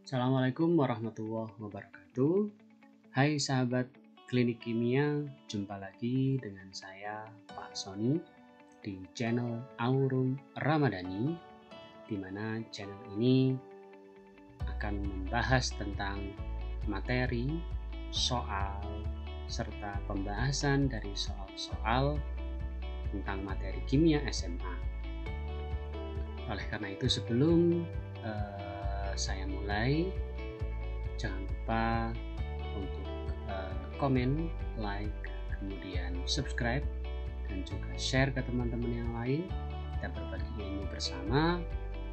Assalamualaikum warahmatullahi wabarakatuh. Hai sahabat klinik kimia, jumpa lagi dengan saya Pak Sony di channel Aurum Ramadhani, di mana channel ini akan membahas tentang materi, soal, serta pembahasan dari soal-soal tentang materi kimia SMA. Oleh karena itu sebelum saya mulai, jangan lupa untuk komen, like, kemudian subscribe, dan juga share ke teman-teman yang lain. Kita berbagi ilmu bersama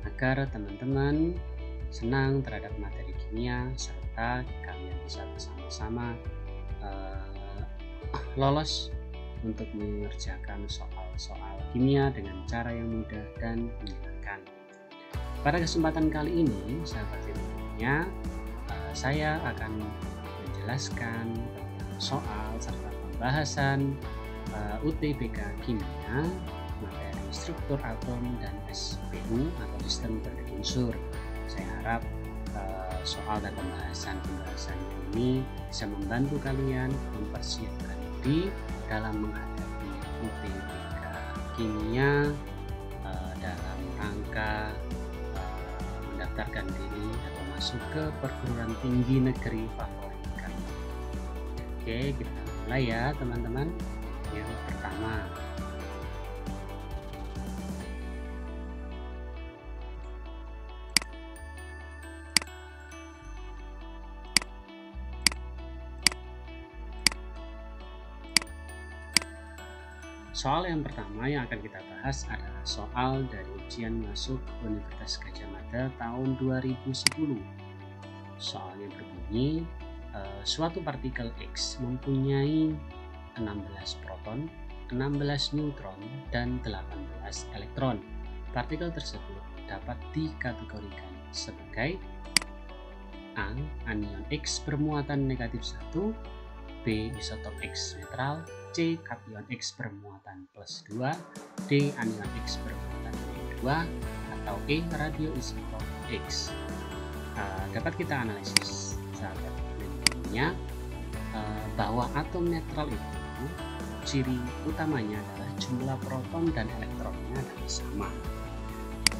agar teman-teman senang terhadap materi kimia, serta kalian bisa bersama-sama lolos untuk mengerjakan soal-soal kimia dengan cara yang mudah dan menyenangkan. Pada kesempatan kali ini, sahabat ilmunya, saya akan menjelaskan tentang soal serta pembahasan UTBK Kimia, materi struktur atom dan SPU atau sistem berunsur. Saya harap soal dan pembahasan ini bisa membantu kalian mempersiapkan diri dalam menghadapi UTBK Kimia dalam rangka mendaftarkan diri atau masuk ke perguruan tinggi negeri favorit kalian. Oke, kita mulai ya teman-teman. Yang pertama, soal yang pertama yang akan kita bahas adalah soal dari ujian masuk Universitas Gadjah Mada tahun 2010. Soalnya berbunyi, suatu partikel X mempunyai 16 proton, 16 neutron, dan 18 elektron. Partikel tersebut dapat dikategorikan sebagai A. Anion X bermuatan negatif 1, B. Isotop X netral, C. Kation X bermuatan plus 2, D. Anion X bermuatan -2, atau E. radioisotop X. Dapat kita analisis sahabat ilmunya bahwa atom netral itu ciri utamanya adalah jumlah proton dan elektronnya adalah sama.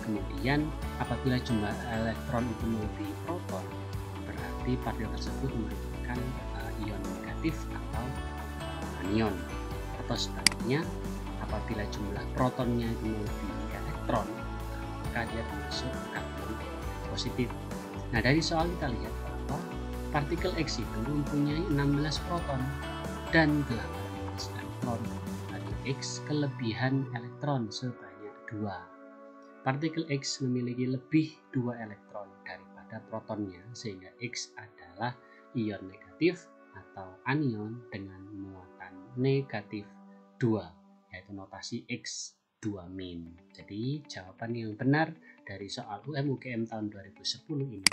Kemudian apabila jumlah elektron itu melebihi proton, berarti partikel tersebut merupakan ion negatif atau anion, atau sebaliknya apabila jumlah protonnya itu melebihi elektron, maka dia termasuk karbon positif. Nah, dari soal kita lihat bahwa partikel X itu mempunyai 16 proton dan 18 elektron. Radio X kelebihan elektron sebanyak 2. Partikel X memiliki lebih 2 elektron daripada protonnya, sehingga X adalah ion negatif atau anion dengan muatan negatif 2, yaitu notasi X2-. Jadi jawaban yang benar dari soal UM/UGM tahun 2010 ini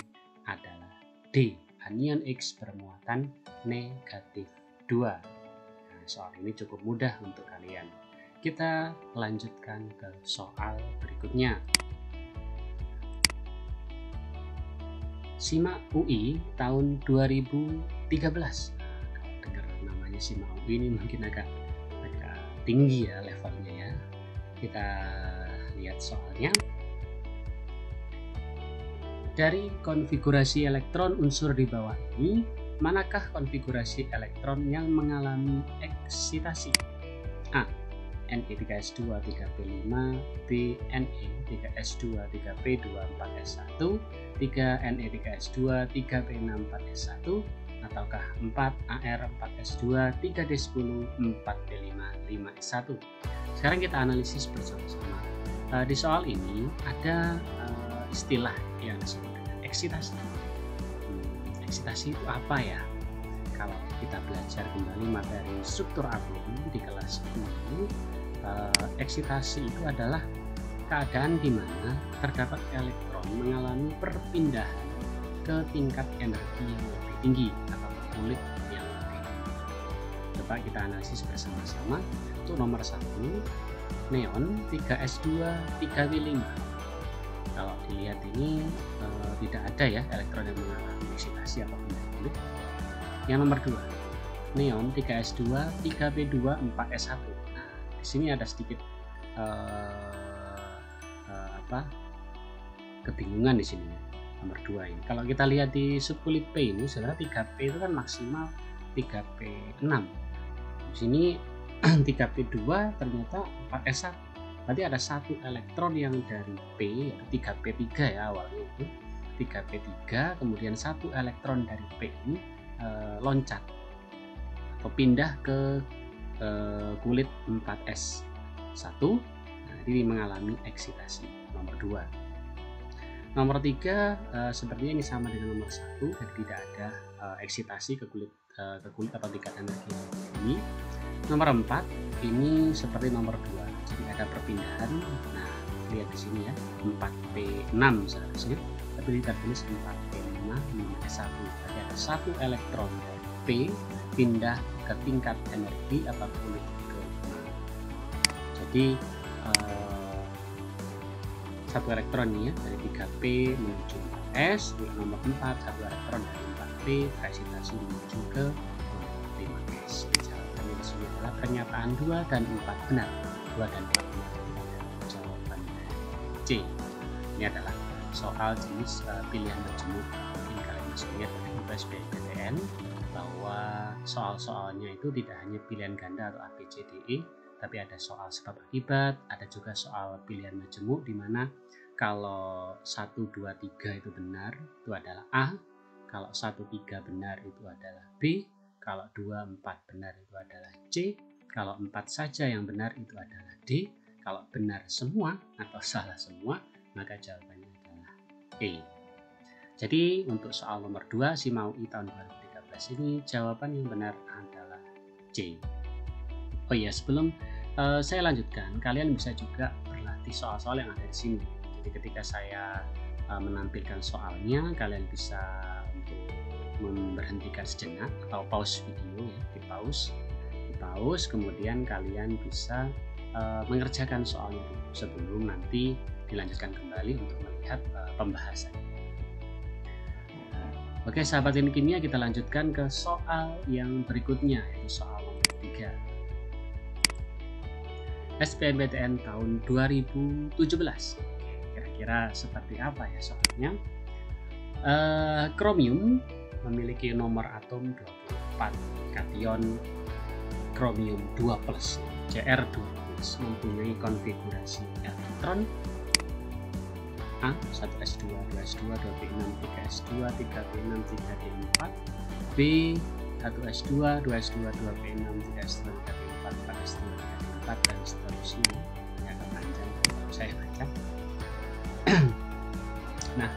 adalah D. Anion X bermuatan negatif 2. Nah, soal ini cukup mudah untuk kalian. Kita lanjutkan ke soal berikutnya. SIMAK UI tahun 2013. Kalau dengar namanya SIMAK UI ini mungkin agak tinggi ya levelnya ya. Kita lihat soalnya. Dari konfigurasi elektron unsur di bawah ini, manakah konfigurasi elektron yang mengalami eksitasi? A. Ne3S2 3p5, B. Ne3S2 3p2 4s1, 3 Ne3S2 3p6 4s1, ataukah 4 Ar 4s2 3d10 4p5 5s1. Sekarang kita analisis bersama-sama. Di soal ini ada istilah yang disebut dengan eksitasi. Eksitasi itu apa ya? Kalau kita belajar kembali materi struktur atom di kelas 10, eksitasi itu adalah keadaan di mana terdapat elektron mengalami perpindahan ke tingkat energi yang lebih tinggi atau kulit yang lebih tinggi. Coba kita analisis bersama-sama. Untuk nomor 1, neon 3s2 3w5. Kalau dilihat ini tidak ada ya elektron yang mengalami eksitasi apapun dari kulit. Yang nomor 2, neon 3s2, 3p2, 4s1. Nah, di sini ada sedikit kebingungan di sini. Nomor 2 ini. Kalau kita lihat di subkulit P ini, sebenarnya 3p itu kan maksimal 3p6. Di sini 3p2 ternyata 4s1. Berarti ada satu elektron yang dari P, yaitu 3p3 ya awalnya itu 3p3, kemudian satu elektron dari P ini loncat atau pindah ke kulit 4s1. Nah, ini mengalami eksitasi. Nomor 2. Nomor 3 sepertinya ini sama dengan nomor 1, jadi tidak ada eksitasi ke kulit atau tingkat energi ini. Nomor 4 ini seperti nomor 2, jadi ada perpindahan. Nah, lihat di sini ya, 4p6 seharusnya, tapi kita tulis 4p5 6s1. Jadi ada satu elektron dari P pindah ke tingkat energi atau kulit ke-6. Jadi satu elektron ya dari 3p menuju 4s. Nomor 4 satu elektron dari 4p bereksitasi menuju ke 5s. Jawabannya di sini adalah pernyataan 2 dan 4 benar. 2 dan 4 benar. Jawaban C. Ini adalah soal jenis pilihan majemuk. Mungkin kalian masih lihat dari SBMPTN bahwa soal-soalnya itu tidak hanya pilihan ganda atau A, B, C, D, E, tapi ada soal sebab akibat, ada juga soal pilihan majemuk di mana kalau 1, 2, 3 itu benar, itu adalah A. Kalau 1, 3 benar itu adalah B. Kalau 2, 4 benar itu adalah C. Kalau 4 saja yang benar itu adalah D. Kalau benar semua atau salah semua, maka jawabannya adalah E. Jadi untuk soal nomor 2 SIMAUI tahun 2013 ini jawaban yang benar adalah C. Oh iya, sebelum saya lanjutkan, kalian bisa juga berlatih soal-soal yang ada di sini. Jadi ketika saya menampilkan soalnya, kalian bisa untuk memberhentikan sejenak atau pause video ya, di pause, kemudian kalian bisa mengerjakan soalnya dulu sebelum nanti dilanjutkan kembali untuk melihat pembahasan. Oke sahabat teknik kimia, kita lanjutkan ke soal yang berikutnya, yaitu soal nomor 3. SBMPTN tahun 2017. Kira-kira seperti apa ya soalnya? Kromium memiliki nomor atom 24, kation kromium 2+, Cr2+, mempunyai konfigurasi elektron A 1s2, 2s2, 2p6, 3s2, 3p6, 3d4, B 1s2, 2s2, 2p6, 3s2, 3p4, 4s2, 3d4, dan seterusnya. Ini agak panjang kalau saya baca. Nah,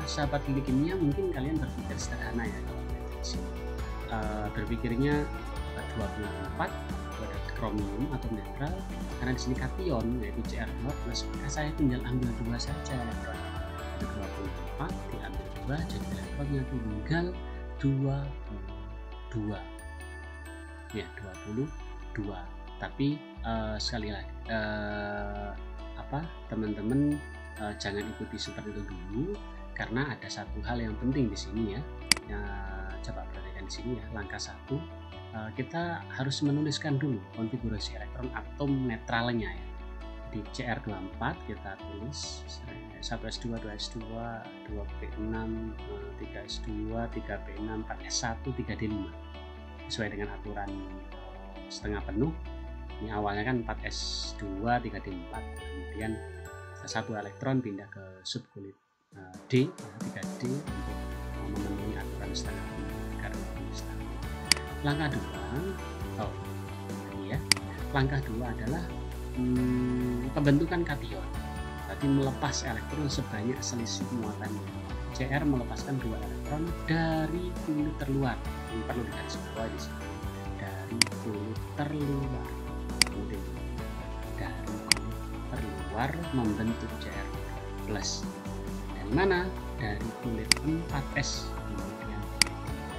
sahabat teknik kimia, mungkin kalian berpikir sederhana ya kalau melihat di sini. Berpikirnya 24 itu ada kromium atau netral, karena di sini kation yaitu Cr2+, maka saya tinggal ambil 2 saja elektron. Ada 24 diambil 2, jadi elektronnya tinggal 22. Ya, 22. Tapi sekali lagi teman-teman jangan ikuti seperti itu dulu, karena ada satu hal yang penting di sini ya. Coba perhatikan di sini ya, langkah 1. Kita harus menuliskan dulu konfigurasi elektron atom netralnya ya. Di Cr24 kita tulis 1s2, 2s2, 2p6, 3s2, 3p6, 4s1, 3d5 sesuai dengan aturan setengah penuh. Ini awalnya kan 4s2, 3d4, kemudian satu elektron pindah ke subkulit D, 3d untuk memenuhi aturan setengah penuh karena setengah. Langkah 2, ini ya. Langkah 2 adalah pembentukan kation. Berarti melepas elektron sebanyak selisih muatannya. Cr melepaskan 2 elektron dari kulit terluar. Ini perlu digarisbawahi di sini. Dari kulit terluar. Kemudian dari kulit terluar membentuk Cr+. Dari mana? Dari kulit 4s.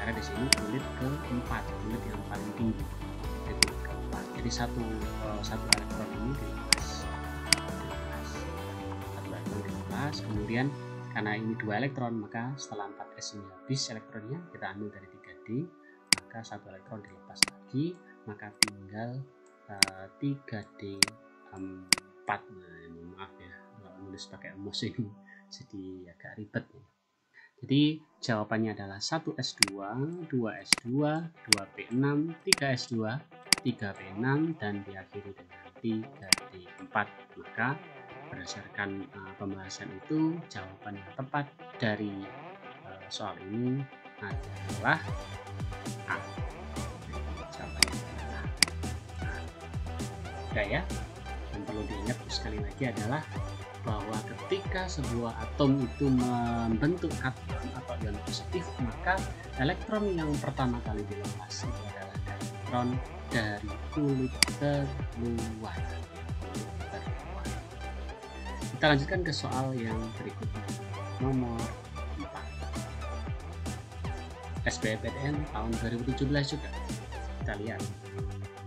Karena di sini kulit ke-4, kulit yang paling tinggi, kulit ke-4. Jadi satu elektron ini dilepas, satu elektron dilepas. Kemudian karena ini 2 elektron, maka setelah 4s ini habis elektronnya, kita ambil dari 3D, maka 1 elektron dilepas lagi, maka tinggal 3D 4. Nah, maaf ya, kalau nulis pakai mouse ini jadi agak ribet ya. Jadi jawabannya adalah 1s2, 2s2, 2p6, 3s2, 3p6, dan diakhiri dengan 3d4. Maka berdasarkan pembahasan itu, jawaban yang tepat dari soal ini adalah A. Jawabannya adalah A. Udah ya, yang perlu diingat sekali lagi adalah bahwa ketika sebuah atom itu membentuk kation atau ion positif, maka elektron yang pertama kali dilepas itu adalah elektron dari kulit terluar. Kita lanjutkan ke soal yang berikutnya, nomor 4. SBMPTN tahun 2017 juga. Kita lihat.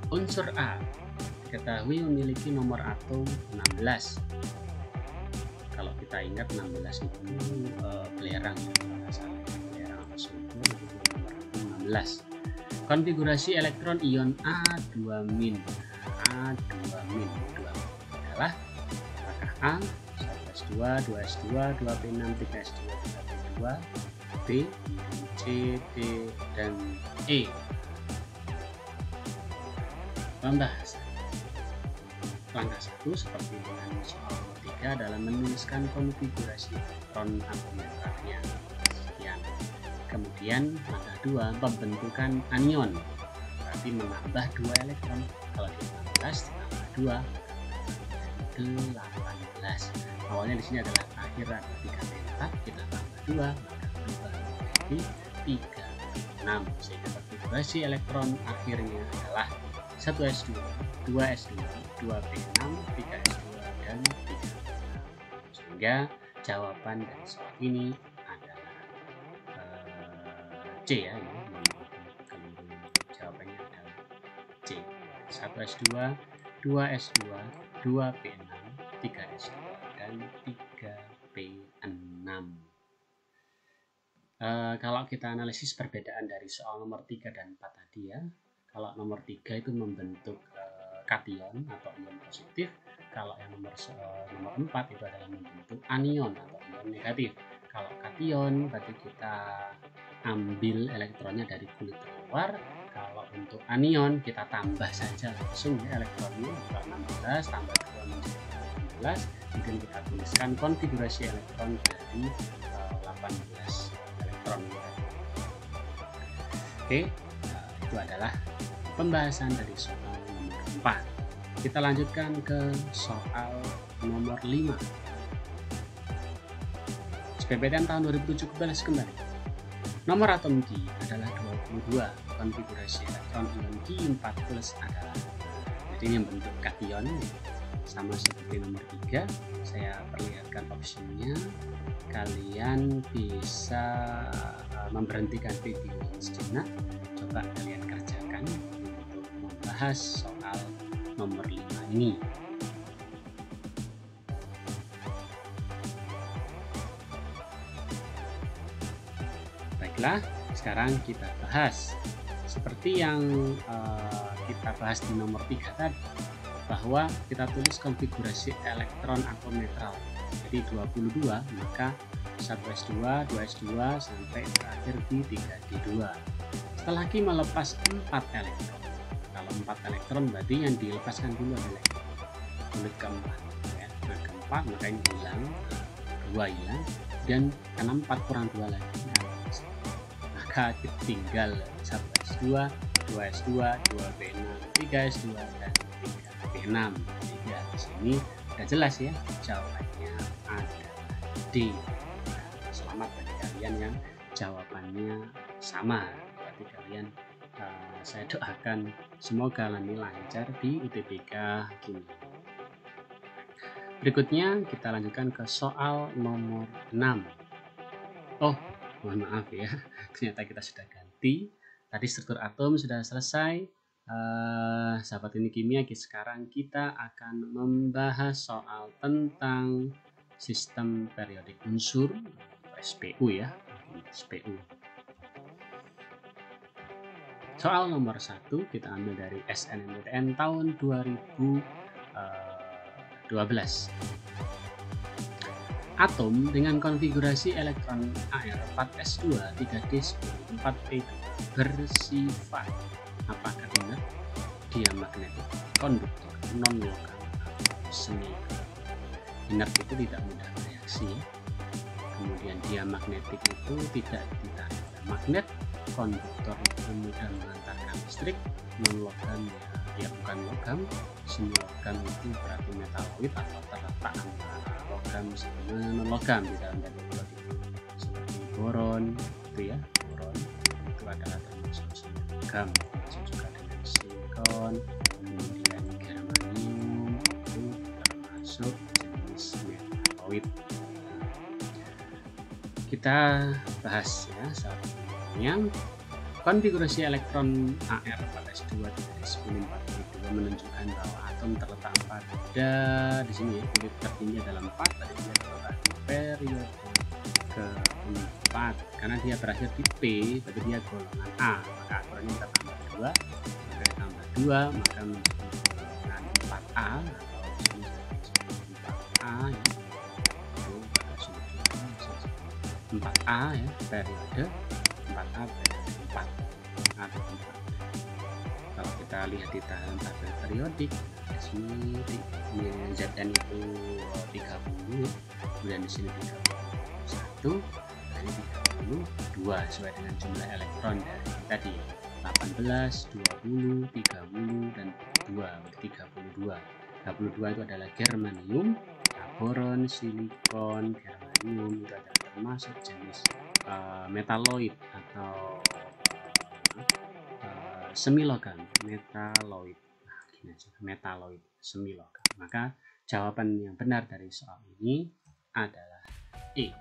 Unsur A diketahui memiliki nomor atom 16. Kalau kita ingat 16 itu belerang ya, kalau nggak salah, belerang atau sulfur itu nomor 16. Konfigurasi elektron ion A2-. A2- adalah apakah A 1s2, 2s2, 2p6, 3s2, 3p2, B, C, D, dan E. Pembahasan. Langkah 1 seperti dengan soal nomor 3 adalah menuliskan konfigurasi elektron atometralnya. Sekian. Kemudian langkah 2 pembentukan anion. Berarti menambah 2 elektron. Kalau di 16 ditambah 2 18. Awalnya di sini adalah akhiran 3p4, kita tambah 2 maka berubah menjadi 3p6, sehingga konfigurasi elektron akhirnya adalah 1s2, 2s2, 2p6, 3s2, dan 3p6. Sehingga jawaban dari soal ini adalah C ya. Jawabannya adalah C. 1s2, 2s2, 2p6, 3s2, dan 3p6. Kalau kita analisis perbedaan dari soal nomor 3 dan 4 tadi ya. Kalau nomor 3 itu membentuk kation atau ion positif. Kalau yang nomor 4 itu adalah membentuk anion atau ion negatif. Kalau kation berarti kita ambil elektronnya dari kulit terluar. Kalau untuk anion kita tambah saja langsung ya elektronnya, 16 tambah 2 menjadi 18. Kemudian kita tuliskan konfigurasi elektron dari 18 elektron. Oke, itu adalah pembahasan dari soal nomor 4. Kita lanjutkan ke soal nomor 5. SBMPTN tahun 2017 kembali. Nomor atom Ki adalah 22. Konfigurasi elektron ion Ki4+ adalah, jadi ini bentuk kation sama seperti nomor 3. Saya perlihatkan opsinya. Kalian bisa memberhentikan video sejenak. Coba kalian kerjakan untuk membahas soal nomor 5 ini. Baiklah, sekarang kita bahas seperti yang kita bahas di nomor 3 tadi, bahwa kita tulis konfigurasi elektron atom netral. Jadi 22, maka 1s2, 2s2 sampai terakhir di 3d2. Setelah lagi melepas 4 elektron. Kalau 4 elektron berarti yang dilepaskan dulu adalah kulit keempat ya. Kulit keempat maka ini hilang, 2 hilang, dan karena 4 kurang 2 lagi, maka tinggal 1s2, 2s2, 2p6, 3s2, dan 3p6. Jadi di sini sudah jelas ya, jawabannya adalah D. Nah, selamat bagi kalian yang jawabannya sama. Berarti kalian saya doakan semoga nanti lancar di UTBK Kimia. Berikutnya kita lanjutkan ke soal nomor 6. Oh, mohon maaf ya, ternyata kita sudah ganti. Tadi struktur atom sudah selesai. Sahabat Teknik Kimia, sekarang kita akan membahas soal tentang sistem periodik unsur SPU ya, SPU. Soal nomor 1 kita ambil dari SNMPTN tahun 2012. Atom dengan konfigurasi elektron Ar 4s2 3d10 4p2 bersifat apakah ingat? Diamagnetik, konduktor, non-logam, semi. Inert itu tidak mudah bereaksi. Kemudian diamagnetik itu tidak ditarik oleh magnet, konduktor itu mudah mengantarkan listrik, non-logam ya bukan logam, semi logam itu berarti metaloid atau terletak antara logam sama non-logam di dalam periodik seperti boron itu ya, boron itu adalah termasuk semi logam, juga dengan silikon, kemudian germanium itu termasuk jenis metaloid. Kita bahas ya yang konfigurasi elektron Ar 4s2 3d10 4p2 menunjukkan bahwa atom terletak pada di sini ya, kulit tertinggi dalam 4 tadi dia terletak di periode keempat karena dia berakhir di P berarti dia golongan A, maka aturannya kita tambah 2, maka tambah 2 maka menjadi golongan 4A atau disini 4A ya, itu pada sudut 4A ya, periode 4A periode 4 atau 4. Kalau kita lihat di dalam tabel periodik di sini Zn itu 30, kemudian di sini 31, ini 32 sesuai dengan jumlah elektron dari tadi 18, 20, 30 dan 2 32. 32 itu adalah germanium, boron, silikon, germanium itu adalah termasuk jenis metaloid atau semilogam, metaloid. Nah, gini aja, metaloid, semilogam. Maka jawaban yang benar dari soal ini adalah E.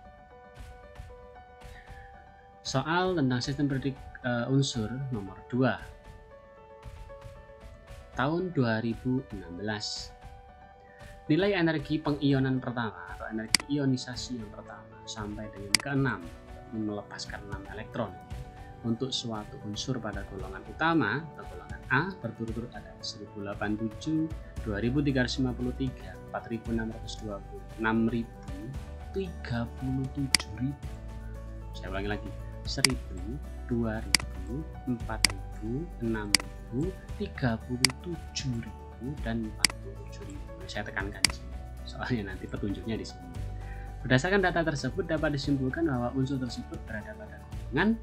Soal tentang sistem periodik unsur nomor 2 tahun 2016. Nilai energi pengionan pertama atau energi ionisasi yang pertama sampai dengan ke-6 melepaskan 6 elektron untuk suatu unsur pada golongan utama atau golongan A berturut-turut ada 1087, 2353, 4620, 6000, 37.000. Saya ulangi lagi, 1000, 2000, 4000, 6000, 37.000 dan 47.000. Saya tekankan di sini, soalnya nanti petunjuknya di sini. Berdasarkan data tersebut dapat disimpulkan bahwa unsur tersebut berada pada golongan.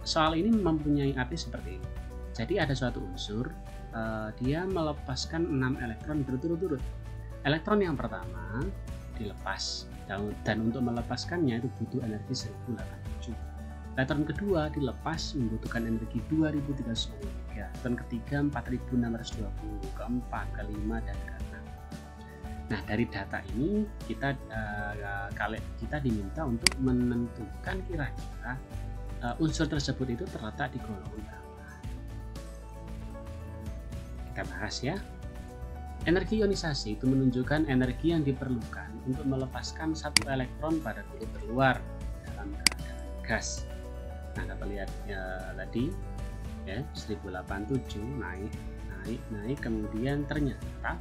Soal ini mempunyai arti seperti ini. Jadi ada suatu unsur, dia melepaskan 6 elektron berturut-turut. Elektron yang pertama dilepas dan untuk melepaskannya itu butuh energi 1087. Elektron kedua dilepas membutuhkan energi 2393. Elektron ketiga 4620, keempat, kelima dan keenam. Nah dari data ini kita diminta untuk menentukan kira-kira unsur tersebut itu terletak di golongan berapa. Kita bahas ya. Energi ionisasi itu menunjukkan energi yang diperlukan untuk melepaskan satu elektron pada kulit terluar dalam keadaan gas. Nah kita lihat ya, tadi ya 1087 naik kemudian ternyata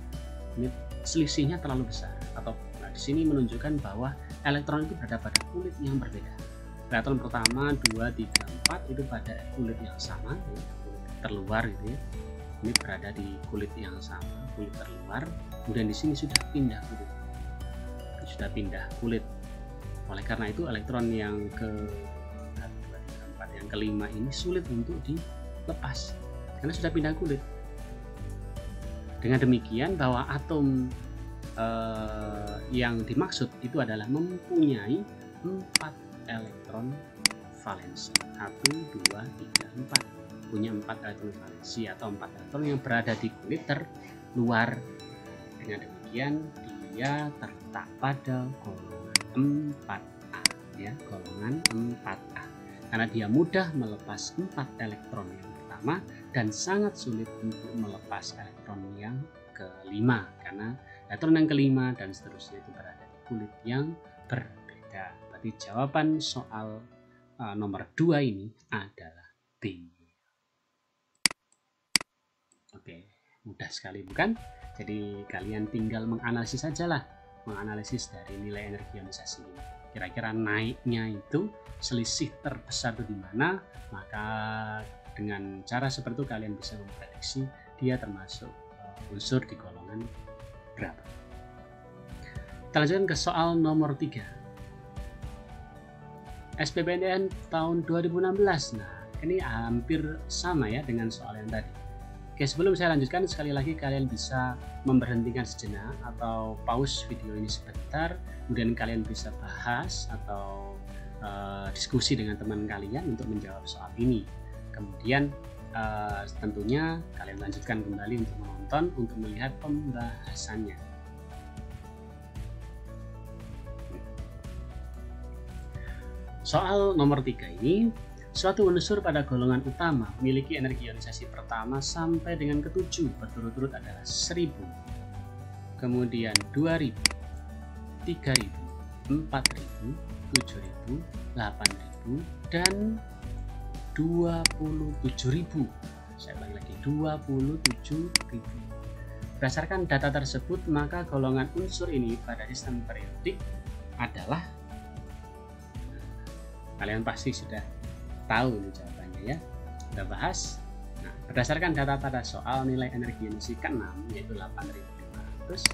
ini selisihnya terlalu besar atau di sini menunjukkan bahwa elektron itu berada pada kulit yang berbeda. Elektron pertama 2, 3, 4 itu pada kulit yang sama ya, kulit terluar gitu ya. Ini berada di kulit yang sama, kulit terluar. Kemudian di sini sudah pindah kulit. Oleh karena itu elektron yang ke 2, 3, 4 yang kelima ini sulit untuk dilepas karena sudah pindah kulit. Dengan demikian bahwa atom yang dimaksud itu adalah mempunyai 4 elektron valensi 1, 2, 3, 4 punya 4 elektron valensi atau 4 elektron yang berada di kulit terluar. Dengan demikian dia terletak pada golongan 4A ya, golongan 4A karena dia mudah melepas 4 elektron yang pertama dan sangat sulit untuk melepas elektron yang kelima karena elektron yang kelima dan seterusnya itu berada di kulit yang berbeda. Berarti jawaban soal nomor 2 ini adalah B. Oke, mudah sekali bukan? Jadi kalian tinggal menganalisis sajalah, menganalisis dari nilai energi ionisasi ini. Kira-kira naiknya itu selisih terbesar itu di mana? Maka dengan cara seperti itu kalian bisa memprediksi dia termasuk unsur di golongan berapa. Kita lanjutkan ke soal nomor 3. SPBNN tahun 2016. Nah, ini hampir sama ya dengan soal yang tadi. Oke, sebelum saya lanjutkan, sekali lagi kalian bisa memberhentikan sejenak atau pause video ini sebentar, kemudian kalian bisa bahas atau diskusi dengan teman kalian untuk menjawab soal ini. Kemudian tentunya kalian lanjutkan kembali untuk menonton, untuk melihat pembahasannya. Soal nomor 3 ini, suatu unsur pada golongan utama memiliki energi ionisasi pertama sampai dengan ke-7 berturut-turut adalah 1000, kemudian 2000, 3000, 4000, 7000, 8000, dan 27.000. Saya ulangi lagi, 27.000. Berdasarkan data tersebut, maka golongan unsur ini pada sistem periodik adalah, kalian pasti sudah tahu nih jawabannya ya, kita bahas. Nah, berdasarkan data pada soal, nilai energi ionisasi ke-6 yaitu 8.500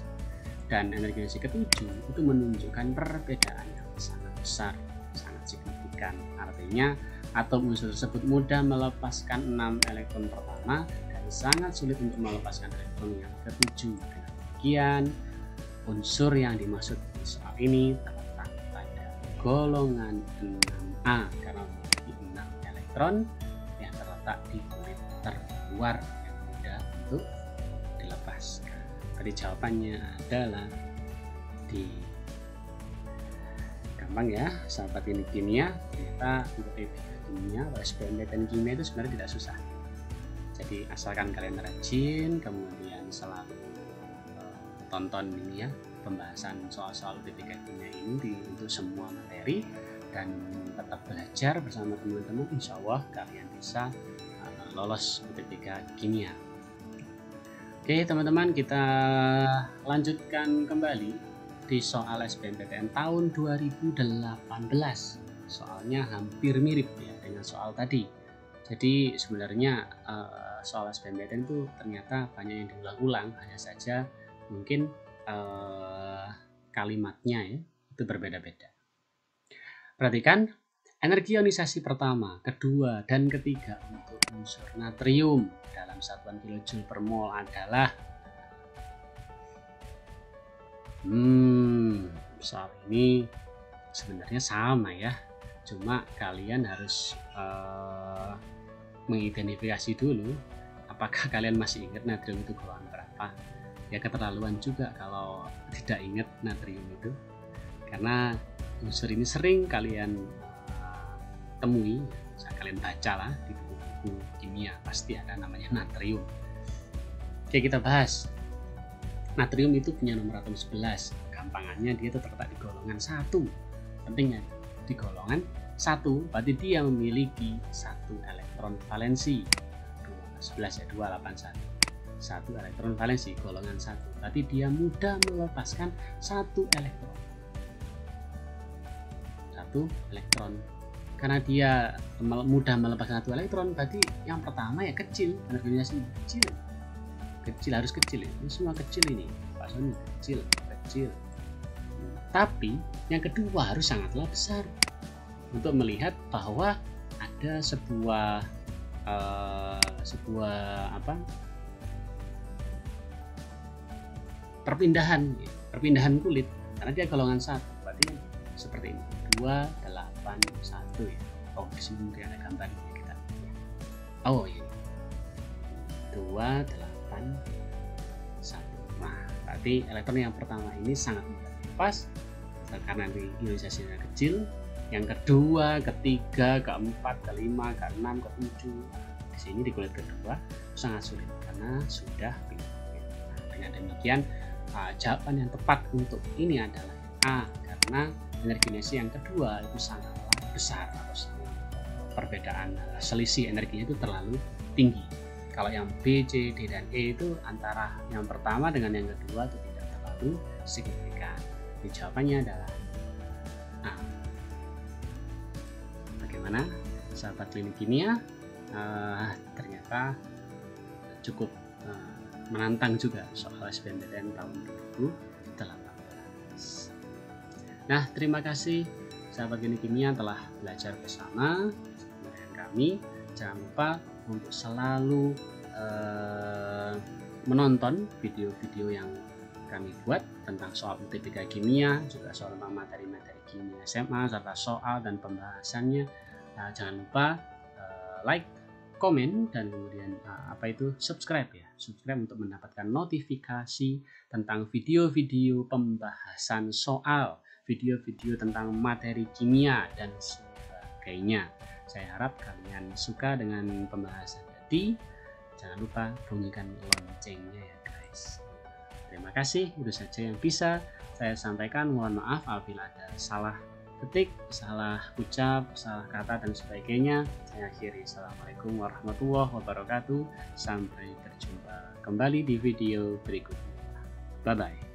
dan energi ionisasi ke-7 itu menunjukkan perbedaan yang sangat besar, sangat signifikan. Artinya atom unsur tersebut mudah melepaskan 6 elektron pertama dan sangat sulit untuk melepaskan elektron yang ke-7. Dengan demikian, unsur yang dimaksud di soal ini terletak pada golongan 6A karena memiliki 6 elektron yang terletak di kulit terluar yang mudah untuk dilepaskan. Tadi jawabannya adalah di gampang ya, sahabat ini kimia. Ternyata untuk kimia, SBMPTN kimia itu sebenarnya tidak susah. Jadi asalkan kalian rajin, kemudian selalu tonton ini ya, pembahasan soal-soal UTBK kimia ini untuk semua materi, dan tetap belajar bersama teman-teman, insya Allah kalian bisa lolos UTBK kimia. Oke teman-teman, kita lanjutkan kembali di soal SBMPTN tahun 2018. Soalnya hampir mirip ya dengan soal tadi. Jadi sebenarnya soal SBMPTN itu ternyata banyak yang diulang-ulang, hanya saja mungkin kalimatnya ya itu berbeda-beda. Perhatikan, energi ionisasi pertama, kedua, dan ketiga untuk unsur natrium dalam satuan kilojoule per mol adalah soal ini sebenarnya sama ya, cuma kalian harus mengidentifikasi dulu apakah kalian masih ingat natrium itu golongan berapa. Ya keterlaluan juga kalau tidak ingat natrium itu, karena unsur ini sering kalian temui, kalian baca lah di buku-buku kimia, pasti ada namanya natrium. Oke, kita bahas. Natrium itu punya nomor atom 11. Gampangannya dia itu terletak di golongan 1. Pentingnya di golongan 1, berarti dia memiliki 1 elektron valensi. 11 ya, 281. 1 elektron valensi, golongan 1. Berarti dia mudah melepaskan 1 elektron. 1 elektron. Karena dia mudah melepaskan 1 elektron, berarti yang pertama ya kecil, energi ionisasi kecil, harus kecil ya. Ini semua kecil ini, Pak Sony, kecil. Tapi yang kedua harus sangatlah besar, untuk melihat bahwa ada sebuah perpindahan kulit, karena dia golongan 1, berarti seperti ini, 281 ya. Oh, di sini mungkin ada gambarnya kita. Oh iya, 281. Nah, berarti elektron yang pertama ini sangat mudah dilepas karena ionisasinya kecil. Yang kedua, ketiga, keempat, kelima, keenam, ketujuh, di sini di kulit kedua sangat sulit karena sudah pindah. Nah, dengan demikian jawaban yang tepat untuk ini adalah A, karena energi nasi yang kedua itu sangatlah besar, atau perbedaan selisih energinya itu terlalu tinggi. Kalau yang B, C, D, dan E itu antara yang pertama dengan yang kedua itu tidak terlalu signifikan. Jadi jawabannya adalah A. Bagaimana sahabat klinik kimia? Ternyata cukup menantang juga soal SBMPTN tahun 2018. Nah, terima kasih sahabat klinik kimia telah belajar bersama dengan kami. Jangan lupa untuk selalu menonton video-video yang kami buat tentang soal UTBK kimia, juga soal materi-materi kimia SMA, serta soal dan pembahasannya. Jangan lupa like, komen, dan kemudian subscribe ya. Subscribe untuk mendapatkan notifikasi tentang video-video pembahasan soal, video-video tentang materi kimia dan sebagainya. Saya harap kalian suka dengan pembahasan tadi. Jangan lupa bunyikan loncengnya ya guys. Terima kasih, itu saja yang bisa saya sampaikan. Mohon maaf apabila ada salah ketik, salah ucap, salah kata, dan sebagainya. Saya akhiri. Assalamualaikum warahmatullahi wabarakatuh. Sampai berjumpa kembali di video berikutnya. Bye-bye.